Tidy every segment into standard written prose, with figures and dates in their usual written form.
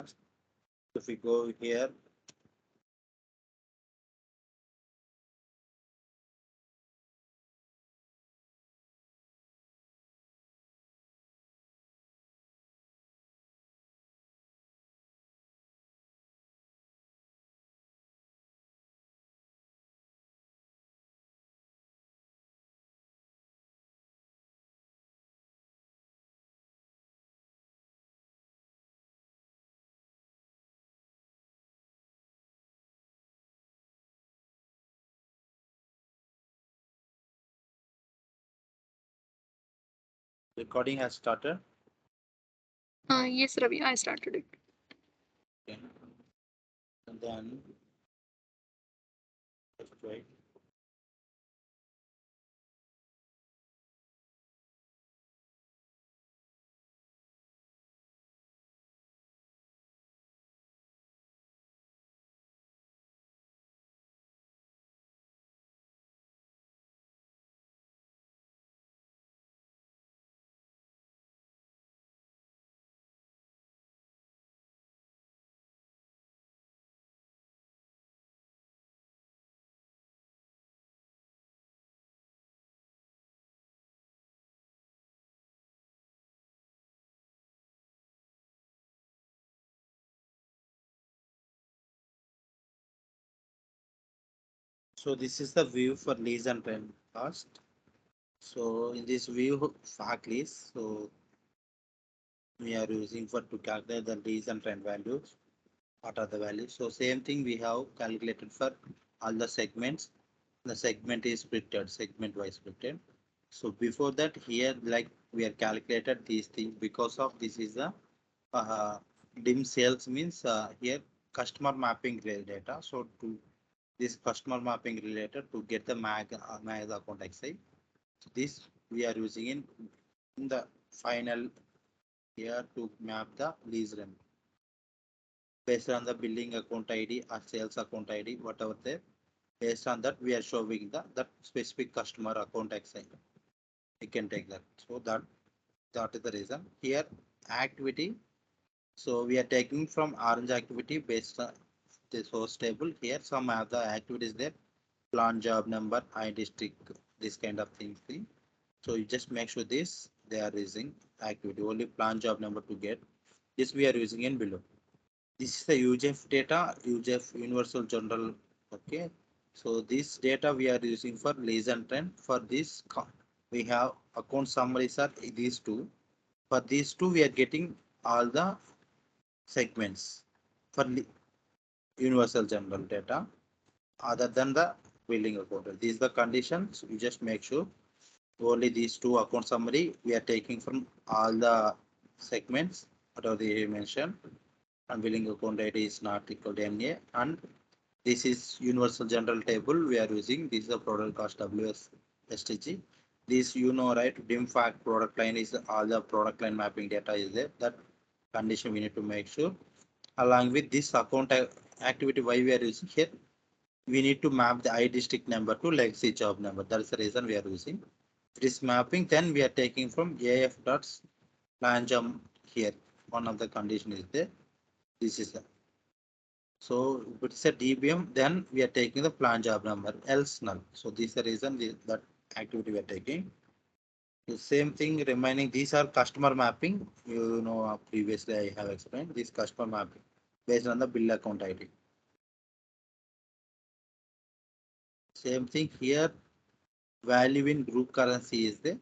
If we go here, recording has started. Yes, Ravi, I started it. Okay. And then let's wait. So this is the view for lease and rent cost. So in this view fact list, so we are using for to calculate the lease and rent values. What are the values? So same thing we have calculated for all the segments. The segment is splitted, segment wise splitted. So before that here like we are calculated these things because of this is the uh, dim sales means here customer mapping data. So to this customer mapping related to get the mag account XI. So this we are using in the final here to map the lease rent based on the billing account ID or sales account ID, whatever there. Based on that, we are showing the that specific customer account XI. We can take that. So that is the reason. Here activity. So we are taking from orange activity based on the source table. Here some of the activities there. Plan job number, I district, this kind of things. So you just make sure this they are using activity only plan job number to get. This we are using in below. This is the UGF data, UGF Universal General. Okay. So this data we are using for lease and trend. For this, we have account summaries are these two. For these two, we are getting all the segments for Universal General data other than the billing account. These are the conditions. You just make sure only these two account summary we are taking from all the segments whatever they mentioned and billing account ID is not equal to NA and this is universal general table we are using. This is the product cost WS STG. This you know right dim fact product line is all the product line mapping data is there. That condition we need to make sure. Along with this account activity why we are using here we need to map the I district number to legacy job number. That is the reason we are using. This mapping then we are taking from AF dots plan jump here. One of the condition is there. This is the so if it's a DBM, then we are taking the plan job number, else null. So this is the reason that activity we are taking. The same thing remaining, these are customer mapping. You know, previously I have explained this customer mapping based on the bill account ID. Same thing here, value in group currency is the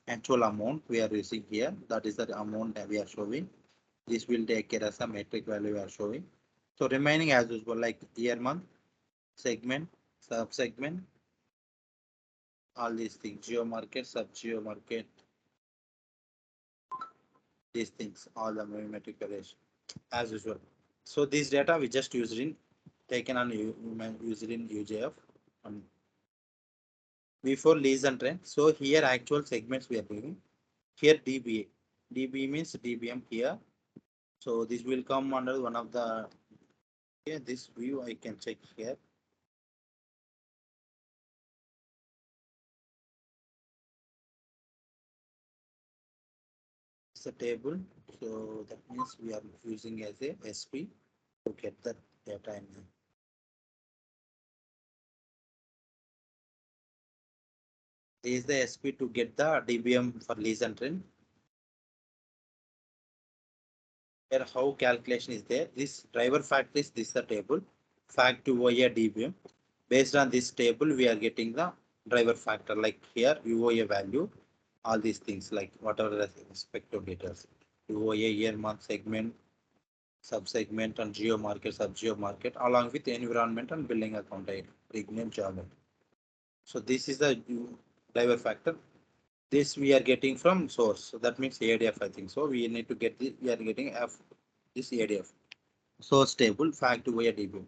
actual amount we are using here. That is the amount that we are showing. This will take care as a metric value we are showing. So remaining as usual, like year, month, segment, sub segment, all these things, geo market, sub geo market, these things, all the metric relation as usual. So this data we just used in taken on used in UJF and before lease and rent. So here actual segments we are doing. Here DBA. DB means DBM here. So this will come under one of the okay, this view I can check here. It's a table. So that means we are using as a SP to get the data in there. This is the SP to get the DBM for lease and rent. Here how calculation is there. This driver factor is this the table. Fact to OA DBM. Based on this table, we are getting the driver factor. Like here, UOA value, all these things like whatever the respective details. UOA year month segment, sub-segment and geo market, sub-geo market, along with environment and billing account type, premium job. So this is the driver factor. This we are getting from source. So that means ADF, I think. So we need to get this, we are getting this ADF. Source table, fact to DB.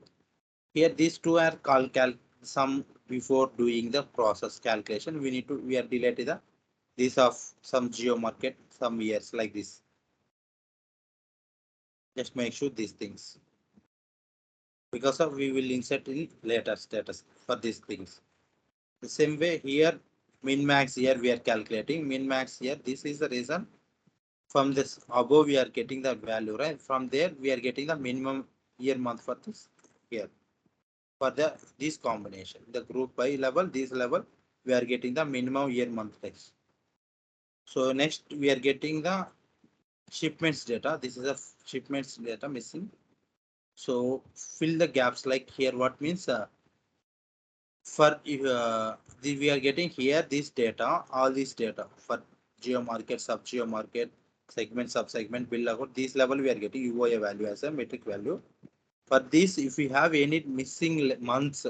Here these two are called some before doing the process calculation. We are deleted the this of some geo market, some years like this. Just make sure these things. Because of we will insert in later status for these things. The same way here, min max here we are calculating. Min max here, this is the reason. From this above we are getting the value, right? From there we are getting the minimum year month for this here. For the this combination, the group by level, this level, we are getting the minimum year month text. So next we are getting the shipments data. This is a shipments data missing. So fill the gaps like here. What means for we are getting here this data, all this data for geo market, sub geo market, segment, sub segment, bill account. This level we are getting UOA value as a metric value. For this, if we have any missing months,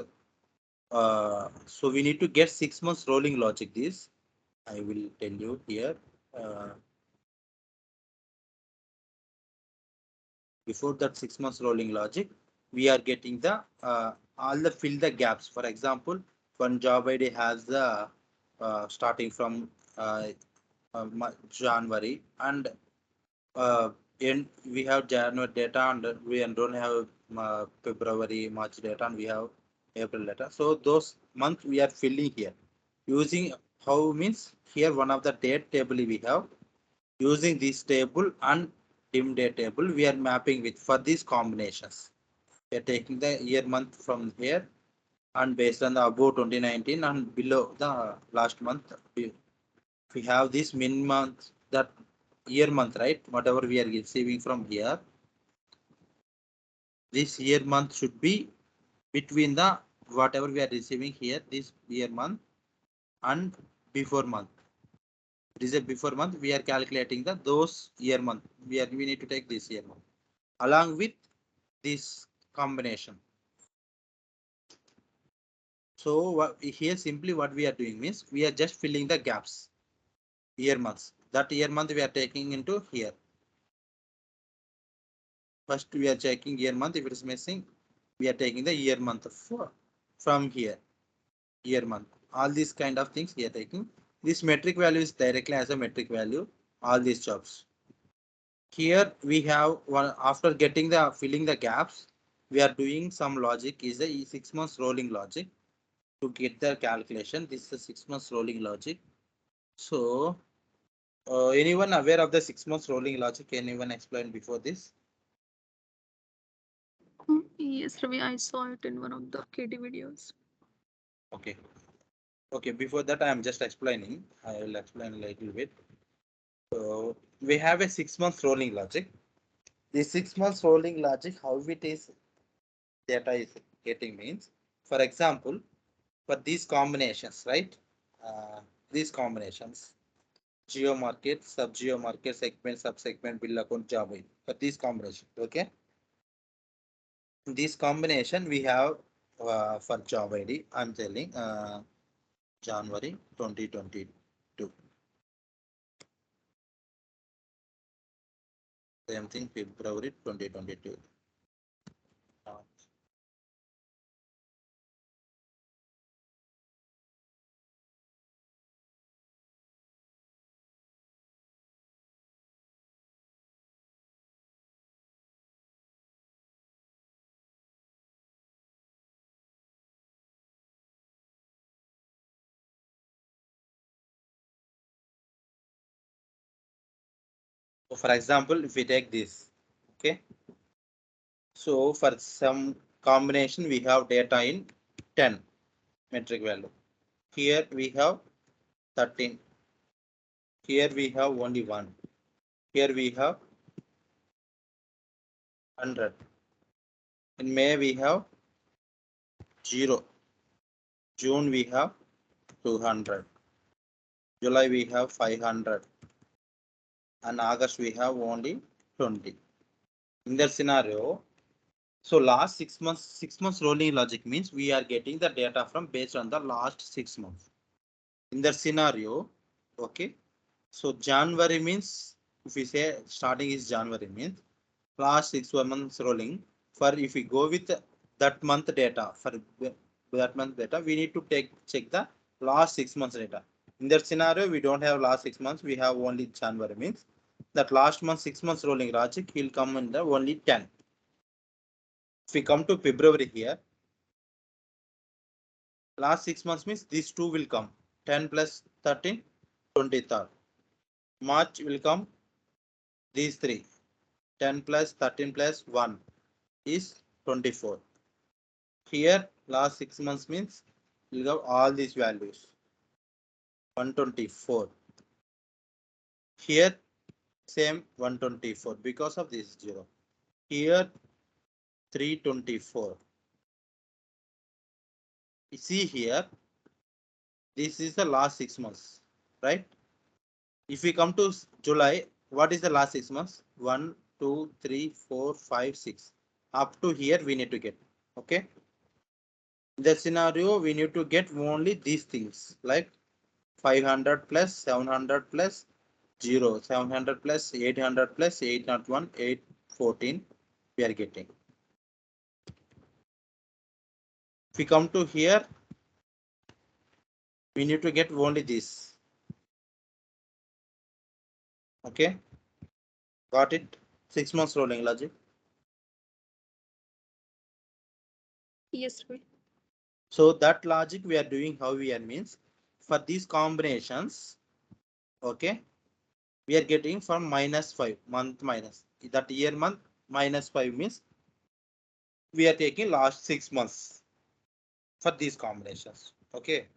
so we need to get 6 months rolling logic. This I will tell you here. Before that 6 months rolling logic, we are getting the all the fill the gaps. For example, one job ID has the starting from January and in we have January data and we don't have February, March data and we have April data. So those months we are filling here using how means here one of the date table we have using this table and dim date table we are mapping with for these combinations. We are taking the year month from here and based on the above 2019 and below the last month we have this min month that year month, right? Whatever we are receiving from here, this year month should be between the whatever we are receiving here, this year month and before month. It is a before month. We are calculating the those year month. We need to take this year month along with this combination. So here simply what we are doing means we are just filling the gaps. Year months. That year month we are taking into here. First we are checking year month. If it is missing, we are taking the year month from here. Year month. All these kind of things we are taking. This metric value is directly as a metric value. All these jobs. Here we have one after getting the filling the gaps. We are doing some logic is a 6 months rolling logic to get the calculation. This is a 6 months rolling logic. So anyone aware of the 6 months rolling logic? Anyone explain before this? Yes, Ravi, I saw it in one of the KT videos. Okay. Okay, before that I am just explaining. I will explain a little bit. So we have a 6 months rolling logic. The 6 months rolling logic, how it is data is getting means, for example, for these combinations, right? These combinations, geo market, sub geo market, segment, sub segment, bill account, job ID. For these combinations, okay. This combination we have for job ID. I'm telling January 2022. Same thing, February 2022. So for example, if we take this, okay. So for some combination, we have data in 10 metric value. Here we have 13. Here we have only 1. Here we have 100. In May we have 0. June we have 200. July we have 500. And August we have only 20. In that scenario, so last 6 months, 6 months rolling logic means we are getting the data from based on the last 6 months. In that scenario, okay. So January means if we say starting is January means last 6 months rolling. For if we go with that month data for that month data, we need to check the last 6 months data. In that scenario, we don't have last 6 months. We have only January means that last month 6 months rolling logic will come in the only 10. If we come to February here, last 6 months means these two will come 10 plus 13, 23rd. March will come these three 10 plus 13 plus 1 is 24. Here last 6 months means we'll have all these values 124. Here same 124 because of this 0. Here 324. You see here this is the last 6 months, right? If we come to July, what is the last 6 months? 1, 2, 3, 4, 5, 6. Up to here we need to get. Okay. In the scenario, we need to get only these things like 500 plus 700 plus 0, 700 plus 800 plus 801, 814 we are getting. If we come to here, we need to get only this. Okay, got it? 6 months rolling logic. Yes, Ravi. So that logic we are doing how we are means for these combinations. Okay, we are getting from -5 month minus that year month -5 means we are taking last 6 months for these combinations. Okay,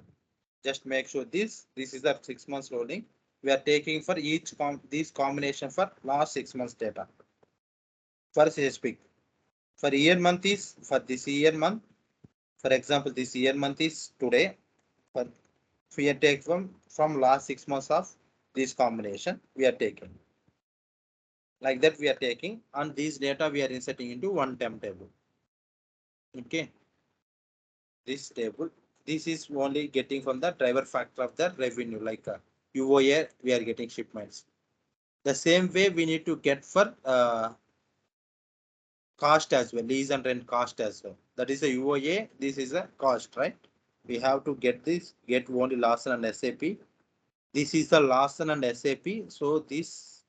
just make sure this is the 6 months rolling. We are taking for each this combination for last 6 months data. For specific for year month is for this year month. For example, this year month is today. For we are take from last 6 months of this combination we are taking like that we are taking and these data we are inserting into one temp table. Okay, this table this is only getting from the driver factor of the revenue like UOA we are getting shipments. The same way we need to get for cost as well, lease and rent cost as well. That is a UOA. This is a cost, right? We have to get this, get only Lawson and SAP. This is the Lawson and SAP. So this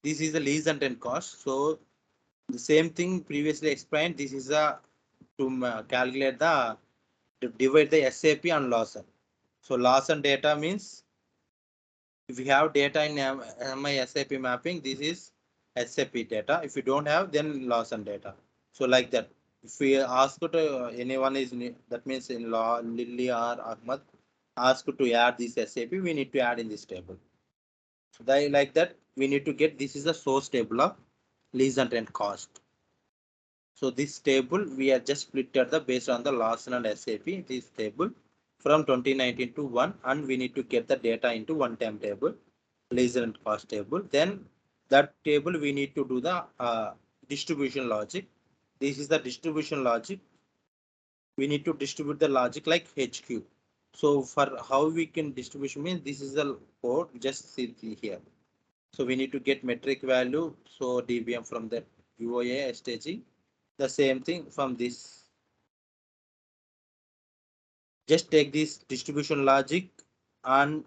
is the lease and rent cost. So the same thing previously explained. This is a to calculate the to divide the SAP and Lawson. So Lawson data means if you have data in my SAP mapping, this is SAP data. If you don't have, then Lawson data. So like that. If we ask to anyone is that means in law Lily or Ahmad ask to add this SAP, we need to add in this table. So like that, we need to get this is a source table of lease and rent cost. So this table we are just split at the based on the Lawson and SAP. This table from 2019 to 1 and we need to get the data into one time table lease and cost table. Then that table we need to do the distribution logic. This is the distribution logic. We need to distribute the logic like HQ. So for how we can distribution means this is the code just see here. So we need to get metric value. So DBM from the UOA staging. The same thing from this. Just take this distribution logic and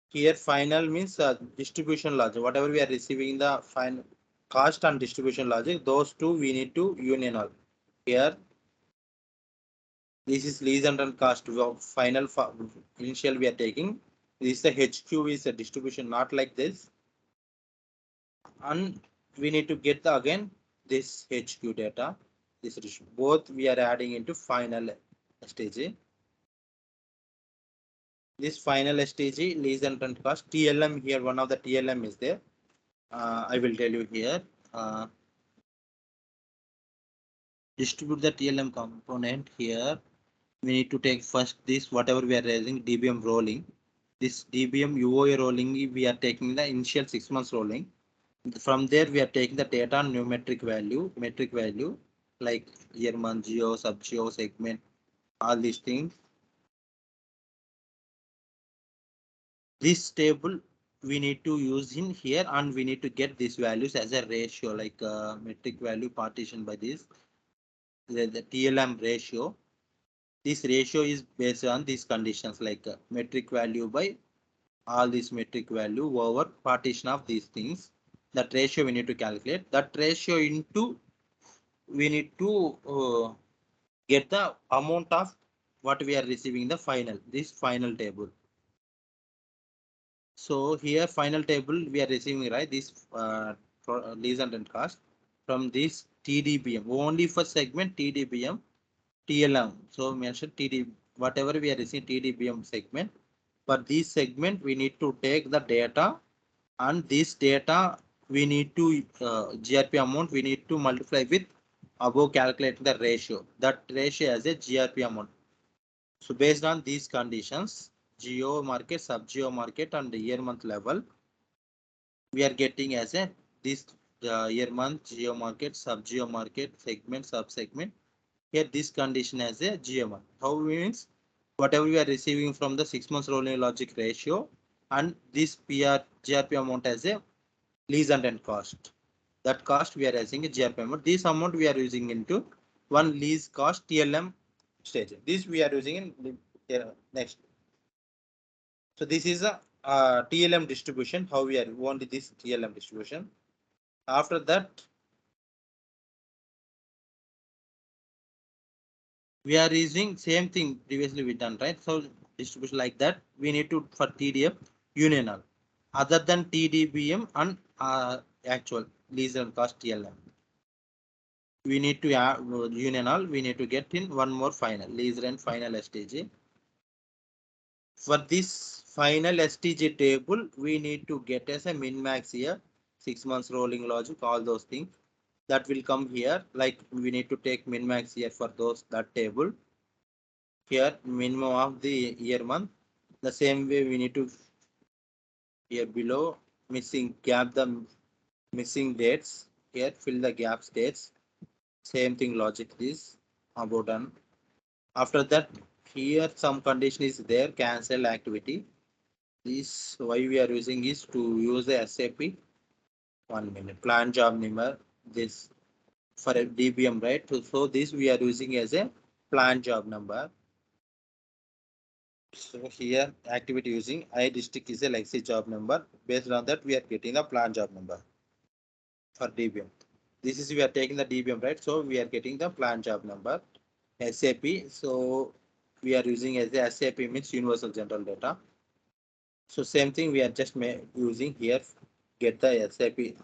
here final means distribution logic. Whatever we are receiving the final cost and distribution logic, those two we need to union all. Here This is lease and rent cost. Final initial we are taking. This is the HQ is a distribution, not like this. And we need to get the again this HQ data. This both we are adding into final stage. This final STG lease and rent cost TLM here. One of the TLM is there. I will tell you here. Distribute the TLM component here. We need to take first this whatever we are raising DBM rolling. This DBM UOA rolling we are taking the initial 6 months rolling. From there we are taking the data on numeric value, metric value like year, month, geo, sub geo, segment, all these things. This table we need to use in here and we need to get these values as a ratio like metric value partition by this the TLM ratio. This ratio is based on these conditions like metric value by all this metric value over partition of these things. That ratio we need to calculate. That ratio into we need to get the amount of what we are receiving the final this final table. So here final table we are receiving right this lease and rent cost from this TDBM only for segment TDBM TLM. So mention TD whatever we are receiving TDBM segment. For this segment we need to take the data and this data we need to GRP amount we need to multiply with above calculating the ratio. That ratio as a GRP amount. So based on these conditions, geo market, sub geo market, and the year month level, we are getting as a this year month geo market, sub geo market, segment, sub segment. Here this condition as a geo month. How means whatever we are receiving from the 6 months rolling logic ratio and this PR GRP amount as a lease and rent cost. That cost we are using a GRP amount. This amount we are using into one lease cost TLM stage. This we are using in next. So this is a TLM distribution. How we are want this TLM distribution. After that, we are using same thing previously we done right. So distribution like that we need to for TDF unional. Other than TDBM and actual lease and cost TLM. We need to add unional. We need to get in one more final lease rent final STG. For this final STG table, we need to get as a min max here, 6 months rolling logic, all those things that will come here. Like we need to take min max here for those that table. Here minimum of the year month. The same way we need to here below missing gap the missing dates. Here fill the gaps dates. Same thing logic this about done. After that here some condition is there cancel activity. This why we are using is to use the SAP 1 minute plan job number this for a DBM right. So this we are using as a plan job number. So here activity using I district is a legacy job number. Based on that we are getting the plan job number for DBM. This is we are taking the DBM right. So we are getting the plan job number SAP. So we are using as the SAP means universal general data. So same thing we are just using here get the SAP.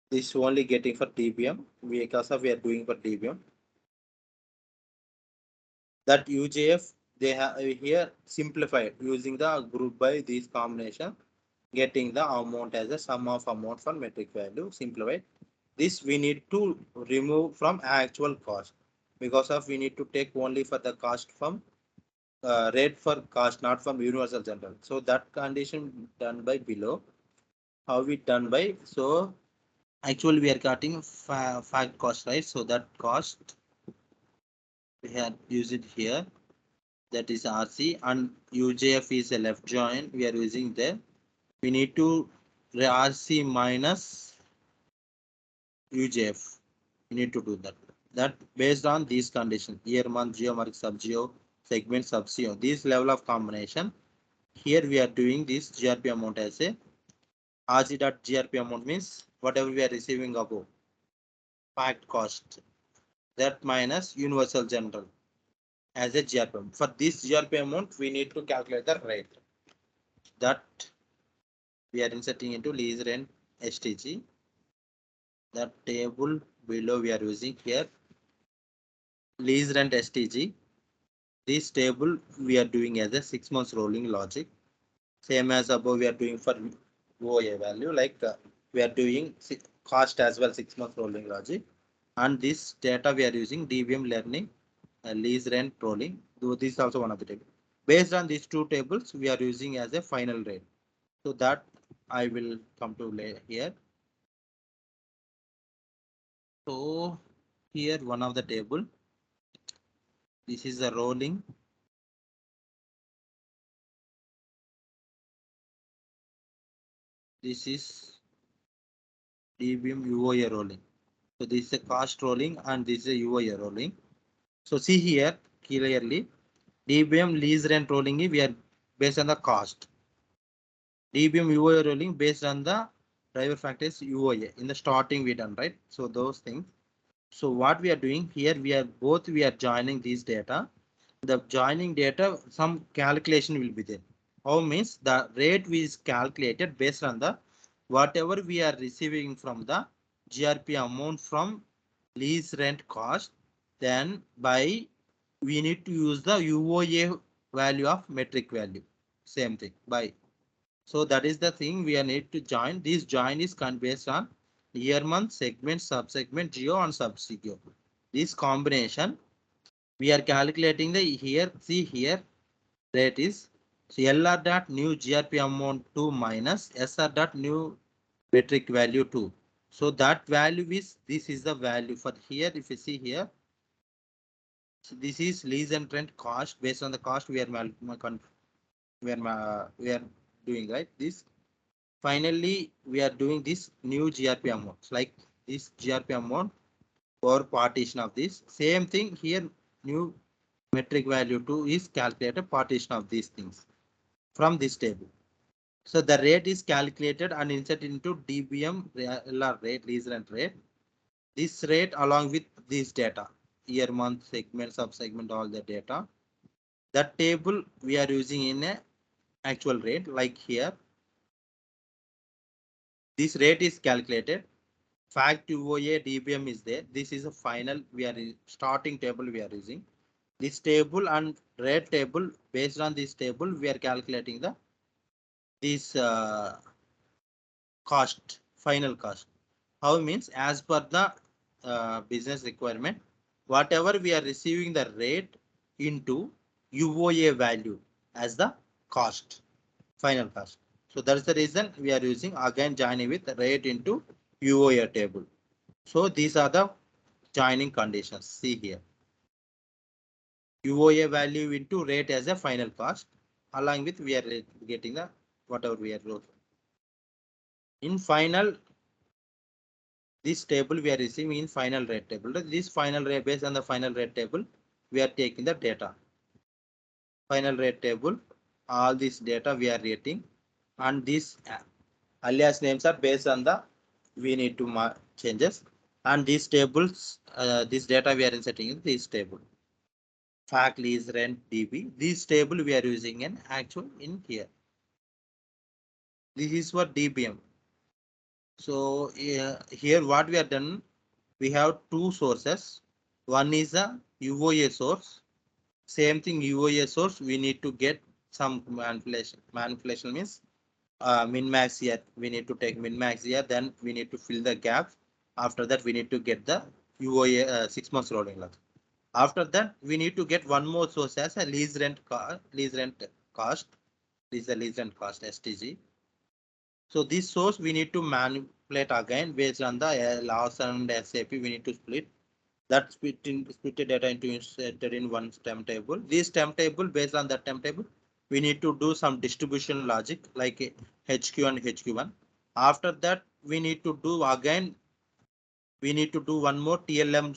This only getting for DBM because of we are doing for DBM. That UJF they have here simplified using the group by this combination, getting the amount as a sum of amount for metric value simplified. This we need to remove from actual cost because of we need to take only for the cost from rate for cost, not from universal general. So that condition done by below. How we done by so actually we are cutting fact cost right. So that cost we had used it here. That is RC and UJF is a left join. We are using there. We need to RC minus UJF. We need to do that. That based on these conditions year, month, geo, mark, sub geo, segment, sub geo. This level of combination. Here we are doing this GRP amount as a RC dot GRP amount means whatever we are receiving above fact cost. that minus universal general as a GRP amount. For this GRP amount, we need to calculate the rate that we are inserting into lease rent STG. The table below we are using here lease rent STG. This table we are doing as a 6 months rolling logic. Same as above we are doing for OA value, like we are doing cost as well 6 months rolling logic. And this data we are using DBM learning lease rent rolling. Though this is also one of the tables. Based on these two tables, we are using as a final rate. So that I will come to here. So here one of the table. This is the rolling. This is DBM UOA rolling. So this is a cost rolling and this is a UOA rolling. So see here clearly DBM lease rent rolling we are based on the cost. DBM UOA rolling based on the driver factors UOA in the starting we done, right? So those things. So what we are doing here, we are joining these data. The joining data, some calculation will be there. How means the rate is calculated based on the whatever we are receiving from the GRP amount from lease rent cost. Then by we need to use the UOA value of metric value. Same thing by. So that is the thing we are need to join. This join is based on year, month, segment, subsegment, geo and sub-geo. This combination we are calculating the here. See here rate is so LR dot new GRP amount 2 minus SR dot new metric value 2. So that value is this is the value for here. If you see here, so this is lease and rent cost based on the cost we are doing right this. Finally, we are doing this new GRP amounts like this GRP amount for partition of this. Same thing here, new metric value 2 is calculated partition of these things from this table. So the rate is calculated and inserted into DBM LR rate, lease rent rate. This rate along with this data, year, month, segment, sub-segment, all the data. That table we are using in a actual rate like here. This rate is calculated. Fact UOA DBM is there. This is a final. We are starting table we are using. This table and rate table based on this table we are calculating the this cost final cost. How means as per the business requirement, whatever we are receiving the rate into UOA value as the cost final cost. So that's the reason we are using again joining with rate into UOA table. So these are the joining conditions. See here. UOA value into rate as a final cost. Along with we are getting the whatever we are wrote. In final, this table we are receiving in final rate table. This final rate based on the final rate table, we are taking the data. Final rate table, all this data we are rating, and these alias names are based on the we need to changes, and these tables, this data we are inserting in this table. Fact lease rent DB. This table we are using an actual in here. This is for DBM. So here what we have done, we have two sources. One is a UOA source. Same thing UOA source. We need to get some manipulation. Manipulation means min max here. We need to take min max here. Then we need to fill the gaps. After that we need to get the UOA 6 months rolling log. After that, we need to get one more source as a lease rent cost. This is the lease rent cost STG. So this source we need to manipulate again based on the loss and SAP. We need to split that split the data into inserted in one stem table. This stem table based on that stem table, we need to do some distribution logic like HQ and HQ1. After that, we need to do again. We need to do one more TLM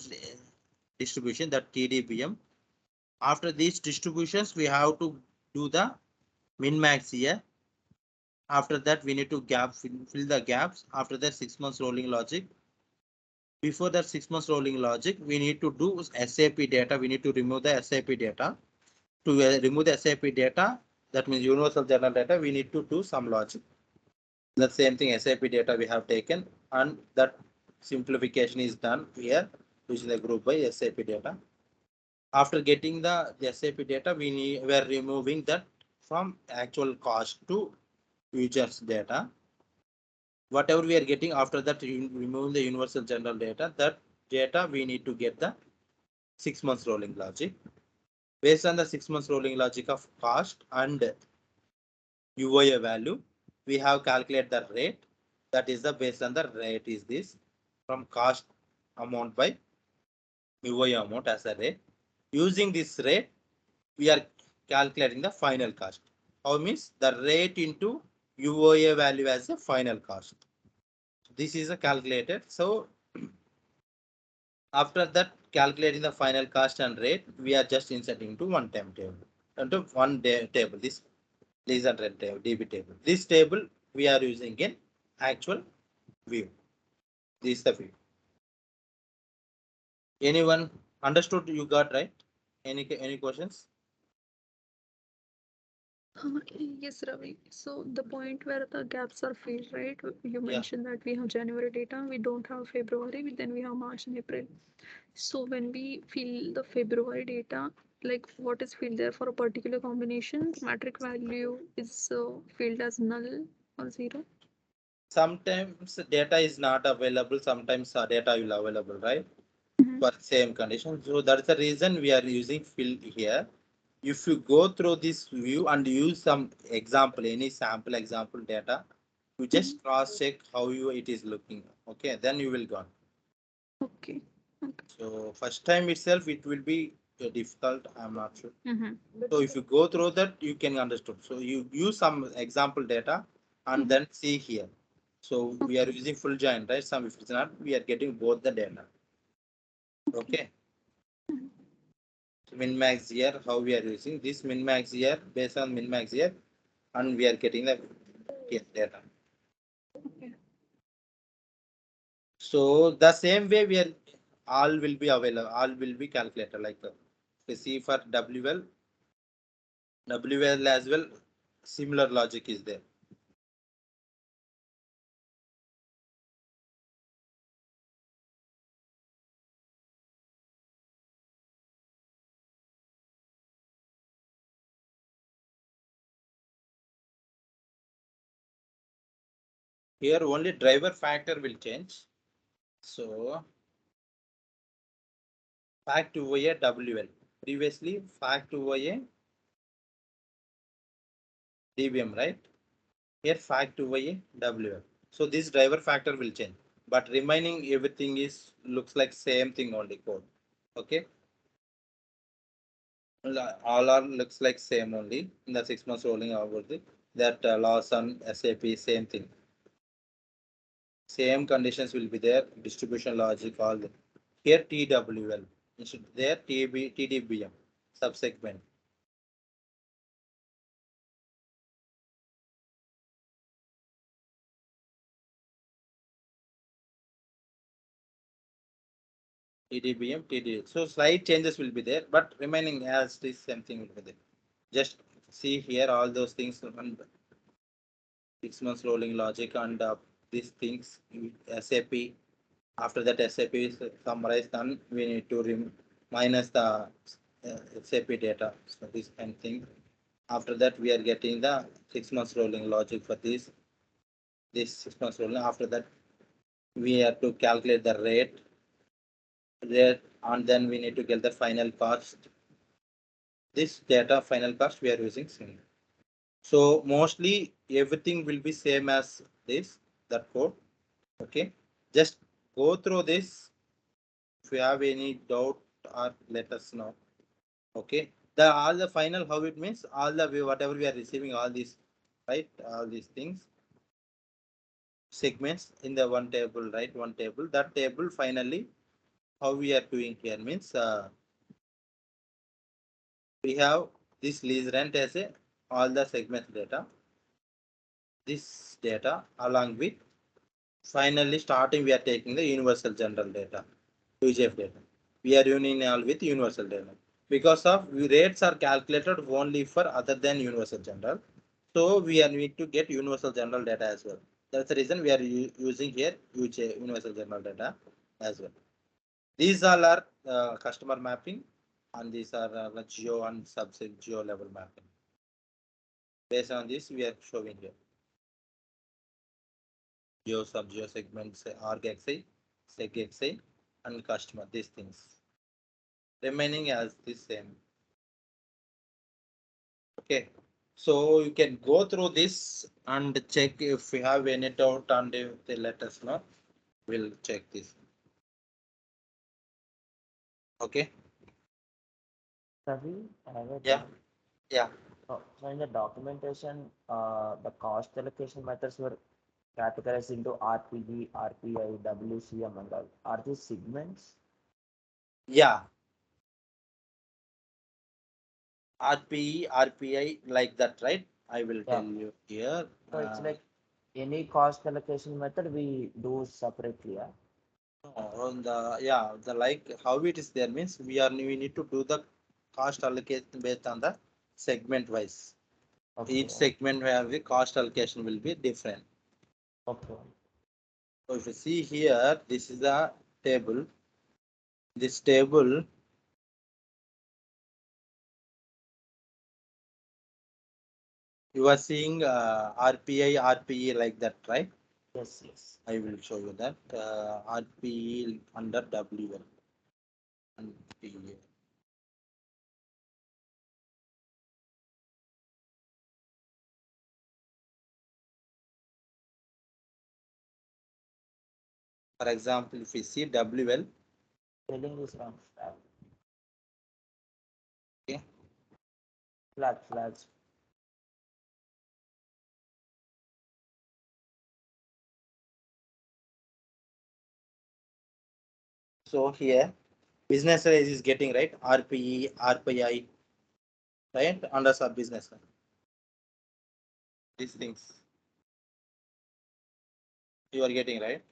distribution that TDBM. After these distributions, we have to do the min max here. After that, we need to fill the gaps. After that, 6 months rolling logic. before that 6 months rolling logic, we need to do SAP data. We need to remove the SAP data. To remove the SAP data, that means universal general data, we need to do some logic. The same thing SAP data we have taken, and that simplification is done here using the group by SAP data. After getting the SAP data, we are removing that from actual cost to users data. Whatever we are getting after that, removing the universal general data, that data we need to get the 6 months rolling logic. Based on the 6 months rolling logic of cost and UOA value, we have calculated the rate. That is the based on the rate is this from cost amount by UOA amount as a rate. Using this rate, we are calculating the final cost. How means the rate into UOA value as a final cost. This is a calculated. So after that, calculating the final cost and rate, we are just inserting into one time table. Into one table, this lease and rent table, DB table. This table we are using in actual view. This is the view. Anyone understood? You got right? Any questions? Yes, Ravi. So the point where the gaps are filled, right? You Yeah. mentioned that we have January data, we don't have February, then we have March and April. So when we fill the February data, like what is filled there for a particular combination, metric value is filled as null or zero. Sometimes data is not available. Sometimes data will available, right? Mm-hmm. For same condition. So that's the reason we are using fill here. If you go through this view and use some example, any sample example data, you just cross check how it is looking. Okay, then you will go. Okay. Okay. So first time itself, it will be difficult. I'm not sure. Mm-hmm. So if you go through that, you can understand. So you use some example data and then see here. So we are using full join, right? Some if it's not, we are getting both the data. Okay. Min max here, how we are using this min max here based on min max here, and we are getting the data. Okay. So the same way we are all will be available, all will be calculated like we see for WL as well. Similar logic is there. Here only driver factor will change. So fact over a WL. Previously fact over a DBM, right? Here fact over a WL. So this driver factor will change, but remaining everything is looks like same thing only code. Okay. All are looks like same only in the 6 months rolling over the that loss on SAP same thing. Same conditions will be there. Distribution logic all the here TWL instead there TDBM subsegment. TDBM, TD. So slight changes will be there, but remaining as this same thing will be there. Just see here all those things and 6 months rolling logic and these things SAP. After that SAP is summarized, then we need to minus the SAP data. So this kind of thing. After that, we are getting the 6 months rolling logic for this 6 months rolling. After that, we have to calculate the rate, and then we need to get the final cost. This data final cost we are using single. So mostly everything will be same as this that code. Okay, just go through this. If you have any doubt, or let us know. Okay, the all the final how it means all the whatever we are receiving all these right all these things segments in the one table, right? One table. That table finally how we are doing here means we have this lease rent as a all the segment data. This data along with finally starting we are taking the universal general data, UGF data. We are uniting all with universal data. Because of rates are calculated only for other than universal general. So we are need to get universal general data as well. That's the reason we are using here universal general data as well. These all are customer mapping, and these are geo and subset geo level mapping. Based on this, we are showing here geo sub geo segments, org xi, seg xi, and customer. These things remaining as the same. Okay, so you can go through this and check if we have any doubt, and if they let us know, we'll check this. Okay. Ravi, I have a Yeah. doubt. Yeah. So in the documentation, the cost allocation methods were categorized into RPD, RPI, WCM, and all. Are these segments? Yeah. RPE, RPI like that, right? I will Yeah. tell you here. So it's like any cost allocation method we do separately. Yeah. On the yeah, the like how it is there means we need to do the cost allocation based on the segment wise. Each Okay. segment where the cost allocation will be different. Okay. So if you see here, this is the table. This table, you are seeing RPI, RPE like that, right? Yes. Yes. I will show you that RPE under WL and PA. For example, if we see WL, Spelling is wrong. okay, Flags. so here business size is getting right RPE, RPI, right under sub business line. These things you are getting right.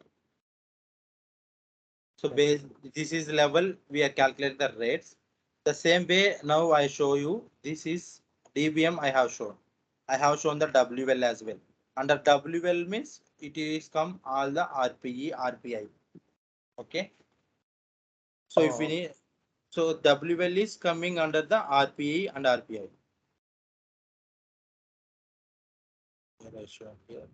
So Yes. base this is level we are calculating the rates. The same way now I show you this is DBM I have shown. I have shown the WL as well. Under WL means it is come all the RPE, RPI. Okay. So if we Oh, need so WL is coming under the RPE and RPI. Here I show here.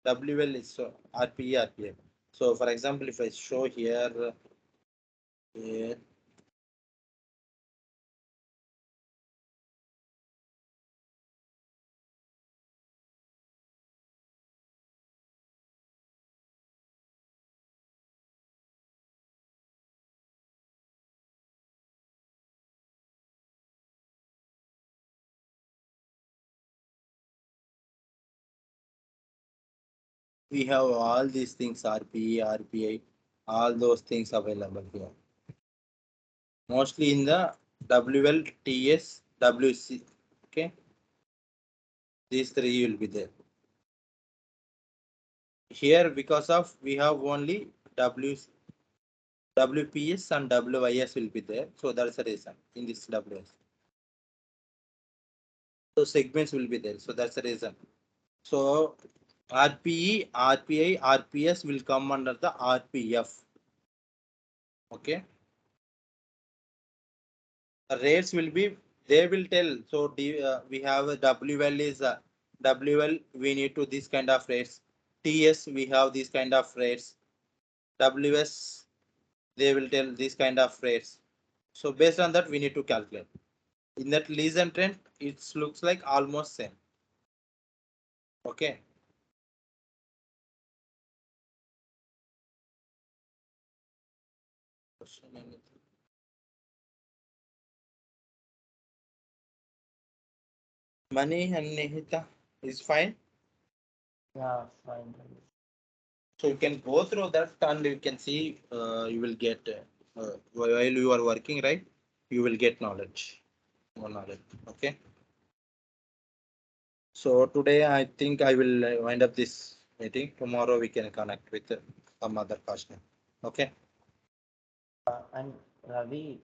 WL is so RPE, RPI. So for example, if I show here, here we have all these things RPE, RPI, all those things available here. Mostly in the WL, TS, WC. Okay, these three will be there. Here because of we have only WPS and WIS will be there. So that's the reason in this WS. So segments will be there. So that's the reason. So RPE, RPI, RPS will come under the RPF. Okay. The rates will be, they will tell. So we have a WL is WL, we need to this kind of rates. TS, we have this kind of rates. WS, they will tell this kind of rates. So based on that, we need to calculate. In that lease and rent, it looks like almost same. Okay. Money and Nihita is fine. yeah, fine. So you can go through that and you can see you will get while you are working right, you will get knowledge, more knowledge. Okay. So today I think I will wind up this meeting. Tomorrow we can connect with some other person. Okay. And Ravi,